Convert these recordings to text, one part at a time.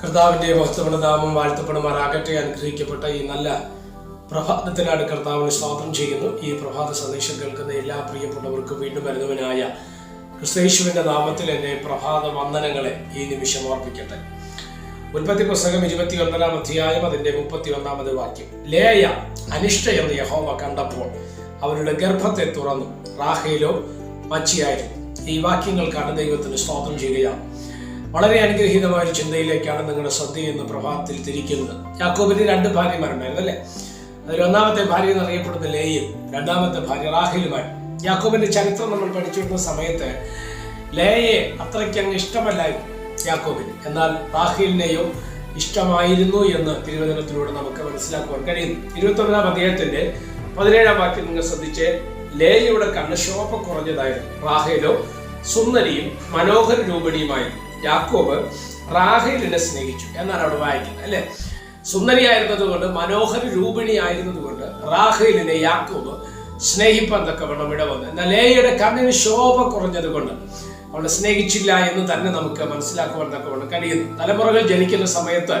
കർത്താവിൻ്റെ മഹത്വമുള്ള നാമം വാഴ്ത്തപ്പെടുമാറാകട്ടെ. അനുഗ്രഹിക്കപ്പെട്ട ഈ നല്ല പ്രഭാതത്തിനാണ് കർത്താവിന് സ്വാഗതം ചെയ്യുന്നു. ഈ പ്രഭാത സന്ദേശം കേൾക്കുന്ന എല്ലാ പ്രിയപ്പെട്ടവർക്കും വീണ്ടും വരുന്നവനായ ക്രിസ്തയേശുവിൻ്റെ നാമത്തിൽ എന്നെ പ്രഭാത വന്ദനങ്ങളെ ഈ നിമിഷം ഓർപ്പിക്കട്ടെ. ഉൽപ്പത്തി പുസ്തകം 29-ാം അധ്യായം അതിൻ്റെ 31-ാമത് വാക്യം. ലേയ അനിഷ്ടയെന്ന് യഹോവ കണ്ടപ്പോൾ അവരുടെ ഗർഭത്തെ തുറന്നു, റാഹേലോ മച്ചിയായിരുന്നു. ഈ വാക്യങ്ങൾക്കാണ് ദൈവത്തിന് സ്തോത്രം ചെയ്യുകയാണ്. വളരെ അനുഗ്രഹീതമായ ഒരു ചിന്തയിലേക്കാണ് നിങ്ങളുടെ ശ്രദ്ധ എന്ന പ്രഭാതത്തിൽ തിരിക്കുന്നത്. യാക്കോബിന് 2 ഭാര്യമാരുണ്ടായിരുന്നു അല്ലേ? അതിൽ ഒന്നാമത്തെ ഭാര്യ എന്നറിയപ്പെടുന്ന ലേയും, രണ്ടാമത്തെ ഭാര്യ റാഹേലുമായി. യാക്കോബിന്റെ ചരിത്രം നമ്മൾ പഠിച്ചിരുന്ന സമയത്ത് ലേയെ അത്രയ്ക്ക് അങ്ങ് ഇഷ്ടമല്ലായിരുന്നു യാക്കോബിന്, എന്നാൽ റാഹേലിനെയോ ഇഷ്ടമായിരുന്നു എന്ന് തിരുവചനത്തിലൂടെ നമുക്ക് മനസ്സിലാക്കുവാൻ കഴിയുന്നു. 29-ാം അധ്യായത്തിന്റെ 17-ാം വാക്യം നിങ്ങൾ ശ്രദ്ധിച്ച്, ലേയയുടെ കണ്ണ് ശോഭ കുറഞ്ഞതായിരുന്നു, റാഹേലോ സുന്ദരിയും മനോഹര രൂപിണിയുമായിരുന്നു. യാക്കോബ് റാഹേലിനെ സ്നേഹിച്ചു എന്നാണ് അവിടെ വായിക്കുന്നത് അല്ലെ? സുന്ദരിയായിരുന്നത് കൊണ്ട്, മനോഹര രൂപിണി ആയിരുന്നത് കൊണ്ട് റാഹേലിനെ യാക്കോബ് സ്നേഹിപ്പാൻ തക്കവണ്ണം ഇടവന്നു. എന്നാൽ ലേയയുടെ കണ്ണിന് ശോഭ കുറഞ്ഞത് കൊണ്ട് അവളെ സ്നേഹിച്ചില്ല എന്ന് തന്നെ നമുക്ക് മനസ്സിലാക്കുവാൻ തക്കവണ്ണം കഴിയുന്നു. തലമുറകൾ ജനിക്കുന്ന സമയത്ത്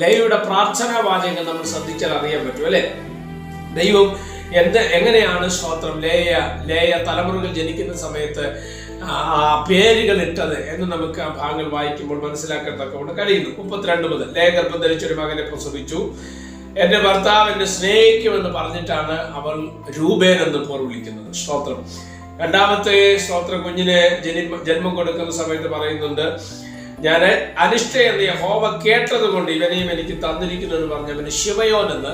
ലേയയുടെ പ്രാർത്ഥനാ വാചകങ്ങൾ നമ്മൾ ശ്രദ്ധിച്ചാൽ അറിയാൻ പറ്റും അല്ലെ? ദൈവം എങ്ങനെയാണ് സ്തോത്രം ലേയ തലമുറകൾ ജനിക്കുന്ന സമയത്ത് പേരുകൾ ഇട്ടത് എന്ന് നമുക്ക് ആ ഭാഗങ്ങൾ വായിക്കുമ്പോൾ മനസ്സിലാക്കാൻ തക്കവണ്ണം കഴിയുന്നു. 32 മുതൽ ലേയ ഗർഭം ധരിച്ചൊരു മകനെ പ്രസവിച്ചു, എന്റെ ഭർത്താവ് എന്നെ സ്നേഹിക്കുമെന്ന് പറഞ്ഞിട്ടാണ് അവൾ രൂപേൻ എന്ന് പോർ വിളിക്കുന്നത്. സ്തോത്രം. രണ്ടാമത്തെ സ്തോത്ര കുഞ്ഞിനെ ജന്മം കൊടുക്കുന്ന സമയത്ത് പറയുന്നുണ്ട്, ഞാൻ അനിഷ്ട എന്ന് യഹോവ കേട്ടത് കൊണ്ട് ഇവനെയും എനിക്ക് തന്നിരിക്കുന്നു എന്ന് പറഞ്ഞ് അവന് ശിവയോൻ എന്ന്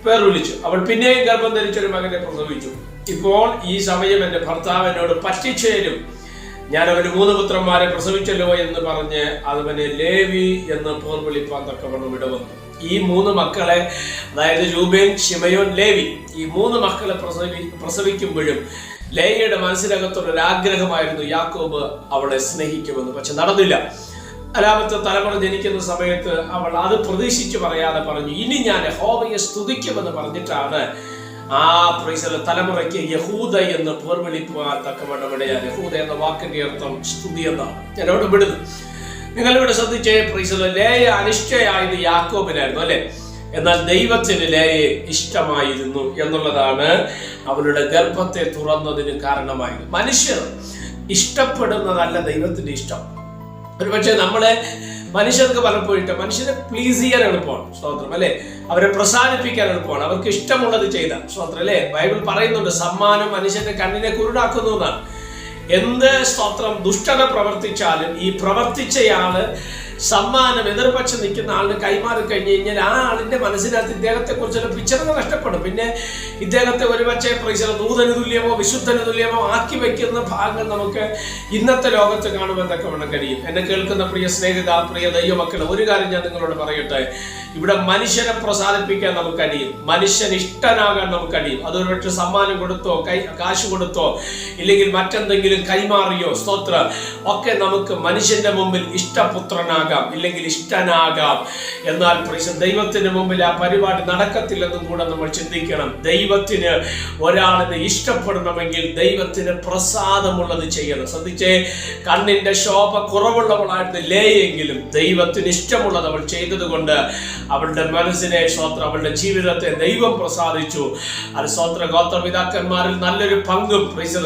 പേർ വിളിച്ചു. അവൾ പിന്നെയും ഗർഭം ധരിച്ചൊരു മകനെ പ്രസവിച്ചു. ഇപ്പോൾ ഈ സമയം എന്റെ ഭർത്താവ് എന്നോട് പറ്റിച്ചേരും, ഞാൻ അവന് 3 പുത്രന്മാരെ പ്രസവിച്ചല്ലോ എന്ന് പറഞ്ഞ് അവന് ലേവി എന്ന് പോർ വിളിപ്പാൻ തക്കവണ്ണം ഇടവന്നു. ഈ 3 മക്കളെ, അതായത് രൂബേൻ, ശിമയോൻ, ലേവി, ഈ 3 മക്കളെ പ്രസവിക്കുമ്പോഴും ലേയയുടെ മനസ്സിനകത്തുള്ളൊരു ആഗ്രഹമായിരുന്നു യാക്കോബ് അവളെ സ്നേഹിക്കുമെന്ന്. പക്ഷെ നടന്നില്ല. 4ാമത്തെ തലമുറ ജനിക്കുന്ന സമയത്ത് അവൾ അത് പ്രതീക്ഷിച്ച് പറയാതെ പറഞ്ഞു, ഇനി ഞാൻ യഹോവയെ സ്തുതിക്കുമെന്ന് പറഞ്ഞിട്ടാണ് ആ തലമുറയ്ക്ക് യഹൂദ എന്ന് പേർ വിളിക്കുവാൻ തക്കവണ്ണം ഇടയായി. യഹൂദ എന്ന വാക്കിന്റെ അർത്ഥം സ്തുതി എന്നാണ്. ഞാനോട് വിടുന്നു. നിങ്ങളിവിടെ ശ്രദ്ധിച്ചേ, ലേയ അനിഷ്ടയായത് യാക്കോബിനായിരുന്നു അല്ലെ? എന്നാൽ ദൈവത്തിന് ലേയെ ഇഷ്ടമായിരുന്നു എന്നുള്ളതാണ് അവളുടെ ഗർഭത്തെ തുറന്നതിന് കാരണമായത്. മനുഷ്യർ ഇഷ്ടപ്പെടുന്നതല്ല ദൈവത്തിന്റെ ഇഷ്ടം. ഒരുപക്ഷെ മനുഷ്യർക്ക് പലപ്പോഴും മനുഷ്യരെ പ്ലീസ് ചെയ്യാൻ എളുപ്പമാണ്, സ്തോത്രം അല്ലെ? അവരെ പ്രസാദിപ്പിക്കാൻ എളുപ്പമാണ്, അവർക്ക് ഇഷ്ടമുള്ളത് ചെയ്താൽ, സ്തോത്രം അല്ലെ? ബൈബിൾ പറയുന്നുണ്ട്, സമ്മാനം മനുഷ്യന്റെ കണ്ണിനെ കുരുടാക്കുന്നു എന്നാണ്. എന്ത് സ്തോത്രം ദുഷ്ടത പ്രവർത്തിച്ചാലും ഈ പ്രവർത്തിച്ചയാള് സമ്മാനം എതിർപക്ഷം നിൽക്കുന്ന ആളിന് കൈമാറി കഴിഞ്ഞു കഴിഞ്ഞാൽ ആ ആളിന്റെ മനസ്സിനകത്ത് ഇദ്ദേഹത്തെ കുറിച്ചുള്ള പിക്ചറുകൾ നഷ്ടപ്പെടും. പിന്നെ ഇദ്ദേഹത്തെ ഒരുപക്ഷെ ദൂതന് തുല്യമോ വിശുദ്ധന് തുല്യമോ ആക്കി വെക്കുന്ന ഭാഗങ്ങൾ നമുക്ക് ഇന്നത്തെ ലോകത്ത് കാണുമെന്നൊക്കെ വേണം കഴിയും. എന്നെ കേൾക്കുന്ന പ്രിയ സ്നേഹിത, പ്രിയ ദൈവമക്കളെ, ഒരു കാര്യം ഞാൻ നിങ്ങളോട് പറയട്ടെ. ഇവിടെ മനുഷ്യനെ പ്രസാദിപ്പിക്കാൻ നമുക്ക് കഴിയും, മനുഷ്യൻ ഇഷ്ടനാകാൻ നമുക്ക് കഴിയും. അതൊരുപക്ഷെ സമ്മാനം കൊടുത്തോ, കാശ് കൊടുത്തോ, ഇല്ലെങ്കിൽ മറ്റെന്തെങ്കിലും കൈമാറിയോ, സ്തോത്ര ഒക്കെ നമുക്ക് മനുഷ്യന്റെ മുമ്പിൽ ഇഷ്ടപുത്രനാകാം, ഇല്ലെങ്കിൽ ഇഷ്ടനാകാം. എന്നാൽ ദൈവത്തിന് മുമ്പിൽ ആ പരിപാടി നടക്കത്തില്ലെന്നും കൂടെ നമ്മൾ ചിന്തിക്കണം. ദൈവത്തിന് ഒരാളിനെ ഇഷ്ടപ്പെടണമെങ്കിൽ ദൈവത്തിന് പ്രസാദമുള്ളത് ചെയ്യണം. ശ്രദ്ധിച്ചേ, കണ്ണിന്റെ ശോഭ കുറവുള്ളവളായിരുന്നു ലേയെങ്കിലും ദൈവത്തിന് ഇഷ്ടമുള്ളത് അവൾ ചെയ്തത് കൊണ്ട് അവളുടെ മനസ്സിനെ, സ്തോത്രം, അവളുടെ ജീവിതത്തെ ദൈവം പ്രസാദിച്ചു. അത് സ്തോത്ര ഗോത്രപിതാക്കന്മാരിൽ നല്ലൊരു പങ്കും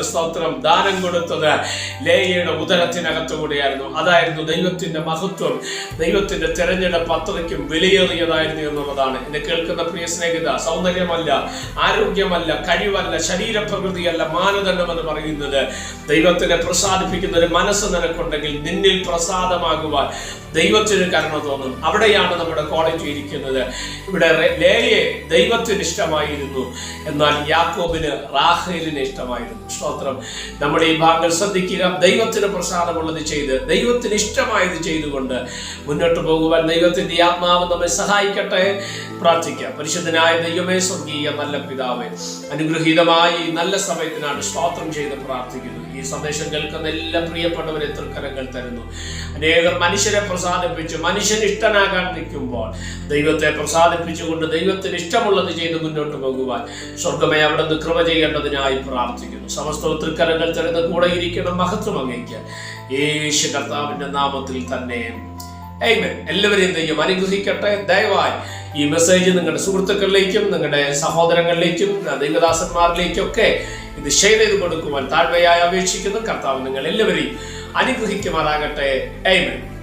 സ്തോത്രം ദാനം കൊടുത്തത് ലേയയുടെ ഉദരത്തിനകത്തുകൂടിയായിരുന്നു. അതായിരുന്നു ദൈവത്തിന്റെ മഹത്വം, ദൈവത്തിന്റെ തെരഞ്ഞെടുപ്പ് അത്രയ്ക്കും വിലയേറിയതായിരുന്നു എന്നുള്ളതാണ്. എന്നെ കേൾക്കുന്ന പ്രിയ സ്നേഹിത, സൗന്ദര്യമല്ല, ആരോഗ്യമല്ല, കഴിവല്ല, ശരീരപ്രകൃതിയല്ല മാനദണ്ഡം എന്ന് പറയുന്നത്. ദൈവത്തിനെ പ്രസാദിപ്പിക്കുന്ന ഒരു മനസ്സ് നിനക്കുണ്ടെങ്കിൽ നിന്നിൽ പ്രസാദമാകുവാൻ ദൈവത്തിന് കരുണ തോന്നും. അവിടെയാണ് നമ്മുടെ ക്വാളിറ്റി ഇരിക്കുന്നത്. ഇവിടെ ലേയെ ദൈവത്തിന് ഇഷ്ടമായിരുന്നു, എന്നാൽ യാക്കോബിന് റാഹേലിനെ ഇഷ്ടമായിരുന്നു. സ്തോത്രം. നമ്മുടെ ഈ ഭാഗങ്ങൾ ശ്രദ്ധിക്കുക. ദൈവത്തിന് പ്രസാദമുള്ളത് ചെയ്ത്, ദൈവത്തിന് ഇഷ്ടമായത് ചെയ്തുകൊണ്ട് മുന്നോട്ട് പോകുവാൻ ദൈവത്തിന്റെ ആത്മാവ് നമ്മെ സഹായിക്കട്ടെ. പ്രാർത്ഥിക്കാം. പരിശുദ്ധനായ ദൈവമേ, സ്വർഗീയ നല്ല പിതാവേ, അനുഗ്രഹീതമായ ഈ നല്ല സമയത്തിനാണ് സ്തോത്രം ചെയ്ത് പ്രാർത്ഥിക്കുന്നു. ഈ സന്ദേശം കേൾക്കുന്ന എല്ലാ പ്രിയപ്പെട്ടവരെ തൃക്കരങ്ങൾ തരുന്നു. അനേകർ മനുഷ്യരെ പ്രസാദിപ്പിച്ച് മനുഷ്യന് ഇഷ്ടനാകാൻ നിൽക്കുമ്പോൾ ദൈവത്തെ പ്രസാദിപ്പിച്ചുകൊണ്ട് ദൈവത്തിന് ഇഷ്ടമുള്ളത് ചെയ്ത് മുന്നോട്ട് പോകുവാൻ സ്വർഗമേ അവിടുന്ന് കൃപ ചെയ്യേണ്ടതിനായി പ്രാർത്ഥിക്കുന്നു. സമസ്ത തൃക്കരങ്ങൾ തരുന്ന കൂടെ ഇരിക്കണം. മഹത്വം അങ്ങേക്ക് യേശു കർത്താവിന്റെ നാമത്തിൽ തന്നെ ആമേൻ. എല്ലാവരെയും ദൈവം അനുഗ്രഹിക്കട്ടെ. ദയവായി ഈ മെസ്സേജ് നിങ്ങളുടെ സുഹൃത്തുക്കളിലേക്കും നിങ്ങളുടെ സഹോദരങ്ങളിലേക്കും ദൈവദാസന്മാരിലേക്കും ഒക്കെ ഇത് ഷെയർ ചെയ്ത് കൊടുക്കുവാൻ താഴ്മയായി അപേക്ഷിക്കുന്നു. കർത്താവ് നിങ്ങൾ എല്ലാവരെയും അനുഗ്രഹിക്കുമാറാകട്ടെ. ആമേൻ.